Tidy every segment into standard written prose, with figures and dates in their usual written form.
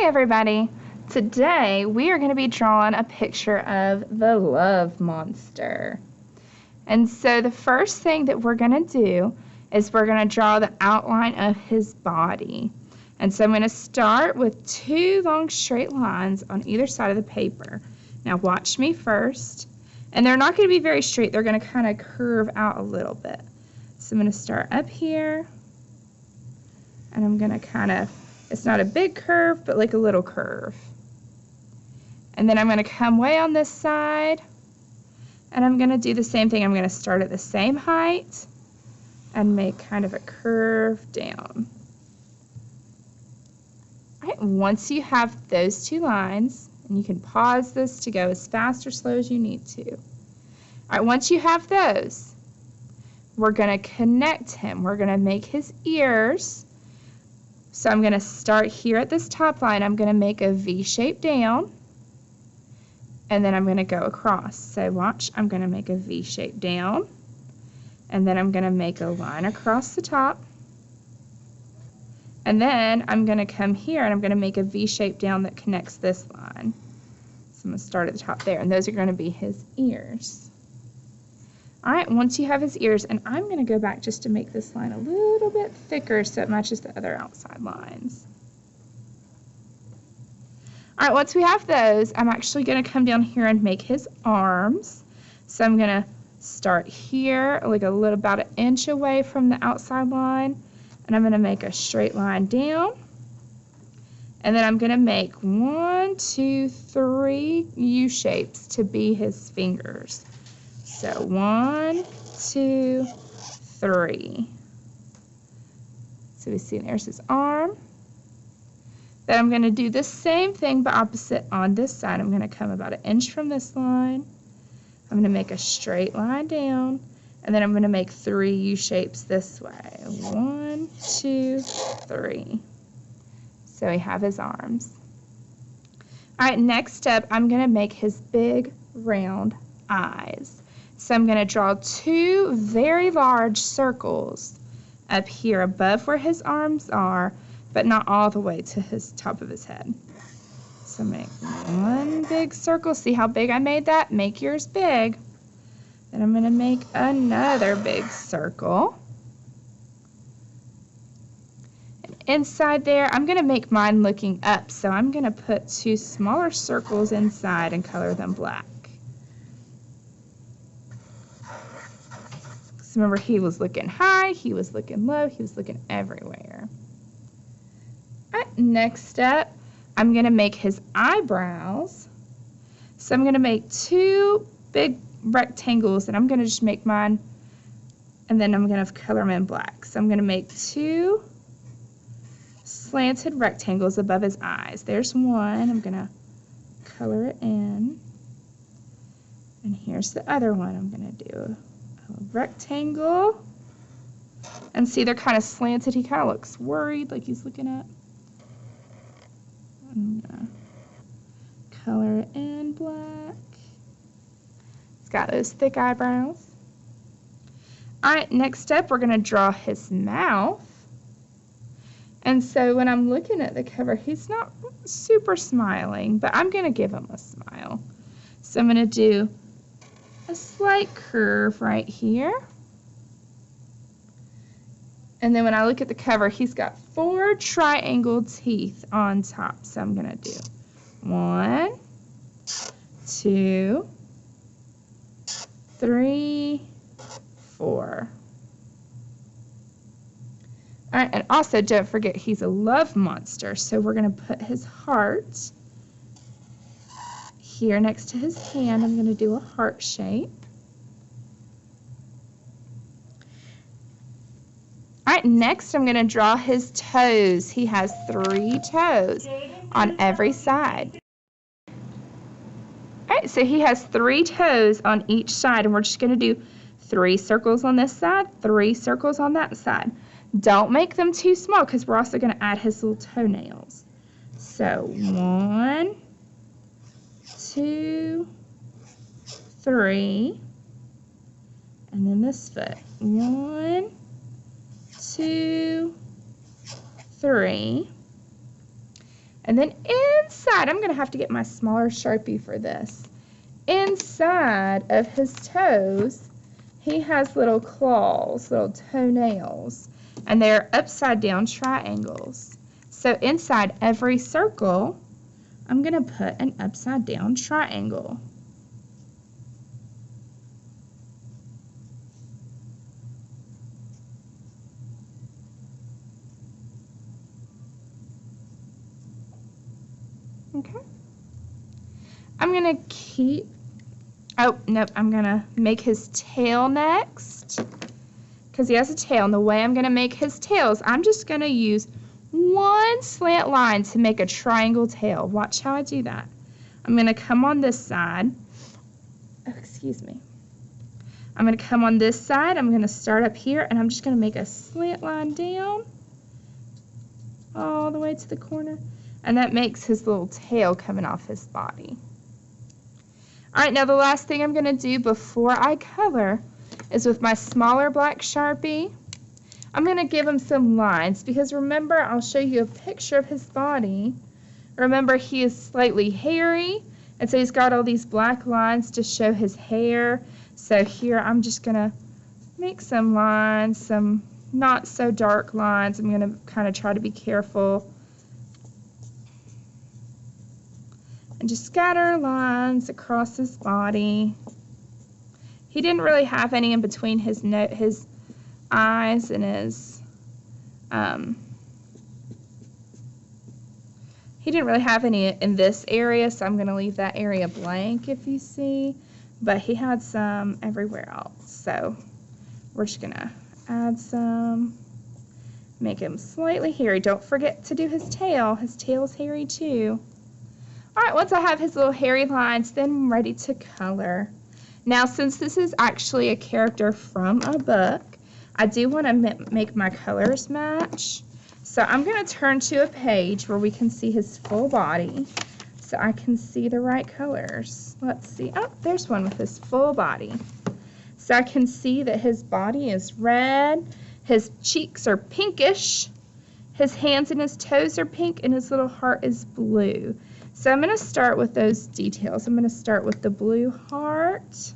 Hey everybody! Today we are going to be drawing a picture of the love monster. And so the first thing that we're going to do is we're going to draw the outline of his body. And so I'm going to start with two long straight lines on either side of the paper. Now watch me first. And they're not going to be very straight. They're going to kind of curve out a little bit. So I'm going to start up here. And I'm going to kind of, it's not a big curve, but like a little curve. And then I'm going to come way on this side, and I'm going to do the same thing. I'm going to start at the same height and make kind of a curve down. All right, once you have those two lines, and you can pause this to go as fast or slow as you need to. All right, once you have those, we're going to connect him. We're going to make his ears. So I'm going to start here at this top line. I'm going to make a V shape down, and then I'm going to go across. So watch, I'm going to make a V shape down, and then I'm going to make a line across the top, and then I'm going to come here and I'm going to make a V shape down that connects this line. So I'm going to start at the top there, and those are going to be his ears. All right, once you have his ears, and I'm going to go back just to make this line a little bit thicker so it matches the other outside lines. All right, once we have those, I'm actually going to come down here and make his arms. So I'm going to start here, like about an inch away from the outside line, and I'm going to make a straight line down. And then I'm going to make 1, 2, 3 U shapes to be his fingers. So 1, 2, 3. So we see there's his arm. Then I'm going to do the same thing but opposite on this side. I'm going to come about an inch from this line. I'm going to make a straight line down, and then I'm going to make 3 U shapes this way. 1, 2, 3. So we have his arms. All right, next up, I'm going to make his big round eyes. So I'm going to draw 2 very large circles up here above where his arms are, but not all the way to his top of his head. So make 1 big circle. See how big I made that? Make yours big. Then I'm going to make another big circle. And inside there, I'm going to make mine looking up. So I'm going to put 2 smaller circles inside and color them black. Remember, he was looking high, he was looking low, he was looking everywhere. All right, next up, I'm going to make his eyebrows. So I'm going to make 2 big rectangles, and I'm going to just make mine, and then I'm going to color them in black. So I'm going to make 2 slanted rectangles above his eyes. There's one. I'm going to color it in. And here's the other one. I'm going to do a rectangle, and see they're kind of slanted. He kind of looks worried, like he's looking up. I'm gonna color it in black. He's got those thick eyebrows. All right, next up we're gonna draw his mouth. And so when I'm looking at the cover, he's not super smiling, but I'm gonna give him a smile. So I'm gonna do a slight curve right here. And then when I look at the cover, he's got 4 triangle teeth on top. So I'm going to do 1, 2, 3, 4. All right, and also don't forget he's a love monster. So we're going to put his heart here next to his hand. I'm going to do a heart shape. All right, next I'm going to draw his toes. He has 3 toes on every side. All right, so he has 3 toes on each side, and we're just going to do 3 circles on this side, 3 circles on that side. Don't make them too small because we're also going to add his little toenails. So 1, 2, 3, and then this foot. 1, 2, 3. And then inside, I'm going to have to get my smaller Sharpie for this. Inside of his toes, he has little claws, little toenails, and they're upside down triangles. So inside every circle, I'm going to put an upside down triangle. Okay. I'm going to keep, oh, nope, I'm going to make his tail next because he has a tail. And the way I'm going to make his tail is I'm just going to use one slant line to make a triangle tail. Watch how I do that. I'm going to come on this side. Oh, excuse me. I'm going to come on this side. I'm going to start up here, and I'm just going to make a slant line down all the way to the corner. And that makes his little tail coming off his body. All right, now the last thing I'm going to do before I color is with my smaller black Sharpie, I'm going to give him some lines because remember, I'll show you a picture of his body. Remember, he is slightly hairy, and so he's got all these black lines to show his hair. So here I'm just going to make some lines, some not so dark lines. I'm going to kind of try to be careful. And just scatter lines across his body. He didn't really have any in between his eyes and his, he didn't really have any in this area, so I'm going to leave that area blank if you see, but he had some everywhere else. So we're just going to add some, make him slightly hairy. Don't forget to do his tail. His tail's hairy too. All right, once I have his little hairy lines, then I'm ready to color. Now, since this is actually a character from a book, I do want to make my colors match. So I'm going to turn to a page where we can see his full body so I can see the right colors. Let's see. Oh, there's one with his full body. So I can see that his body is red, his cheeks are pinkish, his hands and his toes are pink, and his little heart is blue. So I'm going to start with those details. I'm going to start with the blue heart.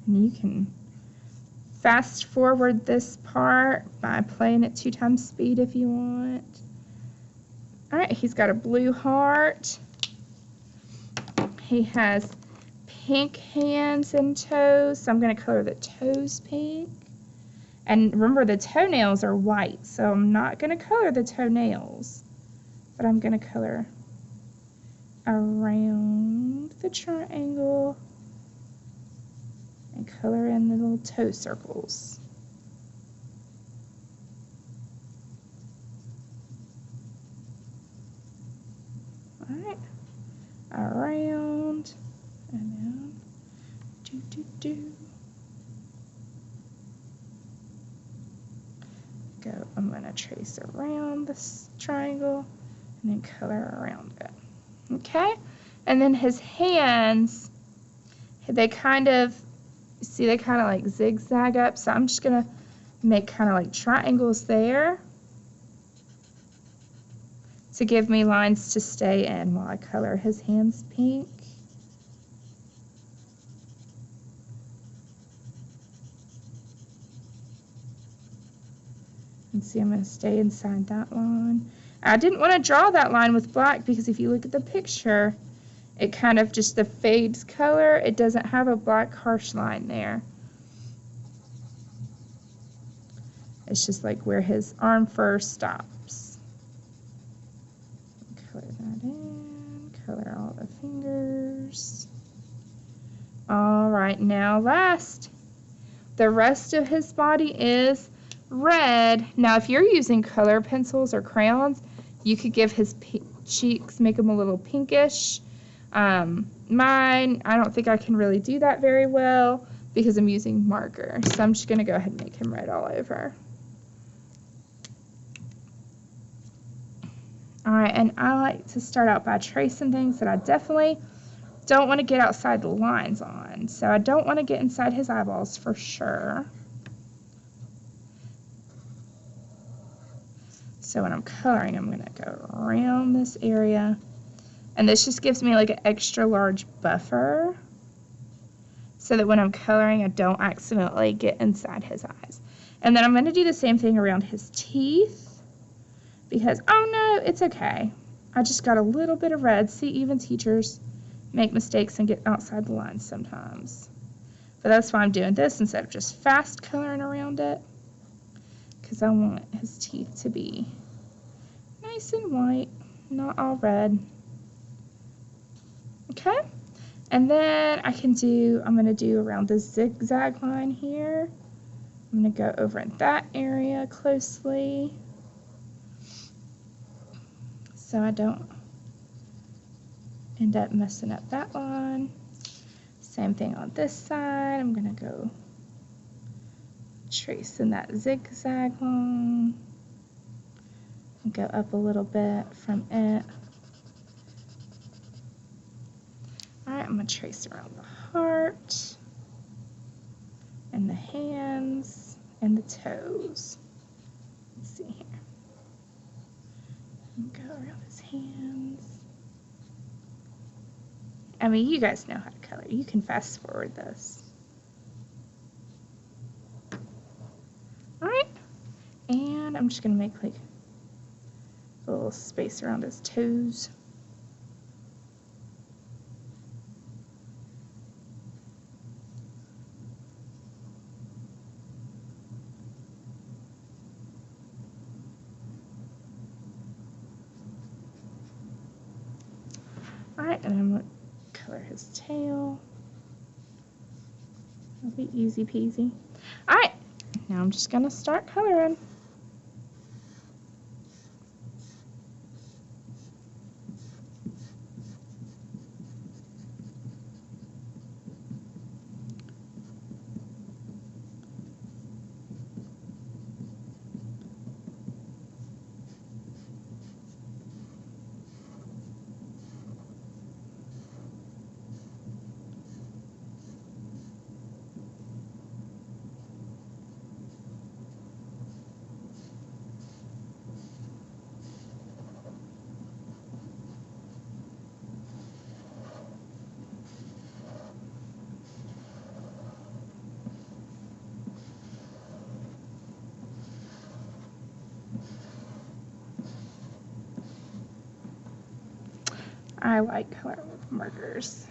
And you can fast forward this part by playing at 2 times speed if you want. All right, he's got a blue heart. He has pink hands and toes, so I'm going to color the toes pink. And remember, the toenails are white, so I'm not going to color the toenails, but I'm going to color around the triangle and color in the little toe circles. All right, around and down. I'm going to trace around this triangle and then color around it. Okay, and then his hands, they kind of, see, they kind of like zigzag up, so I'm just going to make kind of like triangles there to give me lines to stay in while I color his hands pink. And see, I'm going to stay inside that line. I didn't want to draw that line with black because if you look at the picture, it kind of just the fades color. It doesn't have a black harsh line there. It's just like where his arm first stops. Color that in, color all the fingers. All right, now last, the rest of his body is red. Now, if you're using color pencils or crayons, you could give his cheeks, make them a little pinkish. Mine, I don't think I can really do that very well because I'm using marker. So I'm just going to go ahead and make him red all over. All right, and I like to start out by tracing things that I definitely don't want to get outside the lines on. So I don't want to get inside his eyeballs for sure. So when I'm coloring, I'm going to go around this area. And this just gives me like an extra large buffer so that when I'm coloring, I don't accidentally get inside his eyes. And then I'm going to do the same thing around his teeth because, oh no, it's okay. I just got a little bit of red. See, even teachers make mistakes and get outside the lines sometimes. But that's why I'm doing this instead of just fast coloring around it, because I want his teeth to be nice and white, not all red. Okay, and then I'm going to do around the zigzag line here. I'm going to go over in that area closely so I don't end up messing up that line. Same thing on this side. I'm going to go tracing that zigzag line and go up a little bit from it. Alright, I'm going to trace around the heart and the hands and the toes. Let's see here. And go around his hands. I mean, you guys know how to color. You can fast forward this. Alright, and I'm just going to make like a little space around his toes. Alright, and I'm going to color his tail. It'll be easy peasy. Alright, now I'm just going to start coloring. I like coloring with markers.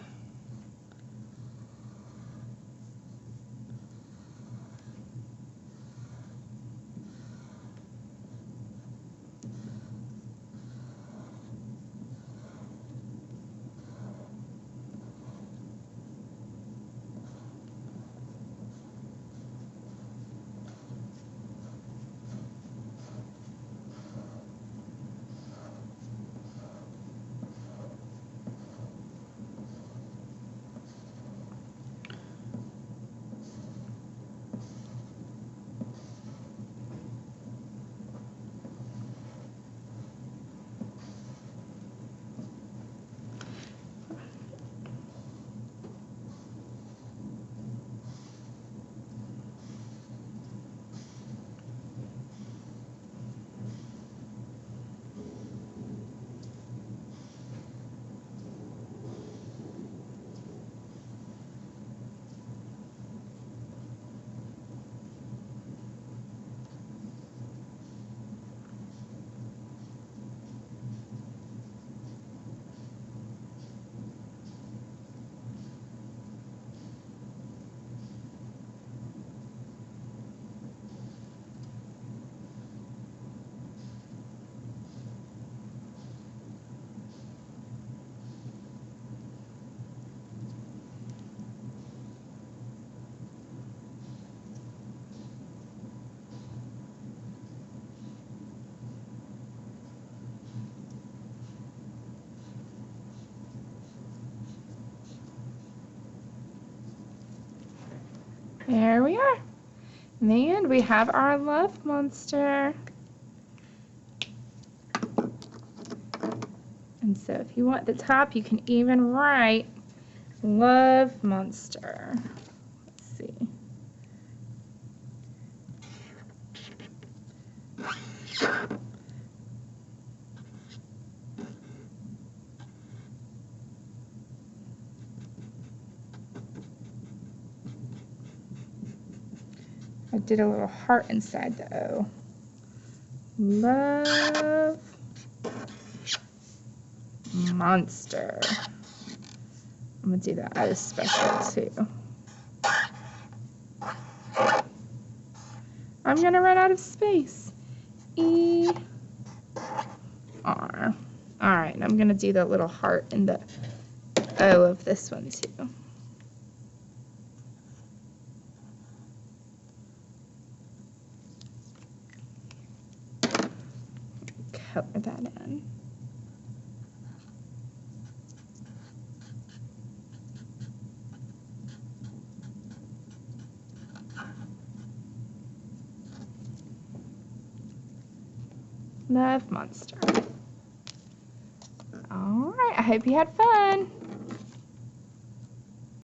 There we are. And we have our love monster. And so if you want the top, you can even write love monster. Let's see. I did a little heart inside the O. Love monster. I'm going to do the O special too. I'm going to run out of space. E, R. All right, and I'm going to do the little heart in the O of this one too. Color that in. Love monster. All right, I hope you had fun.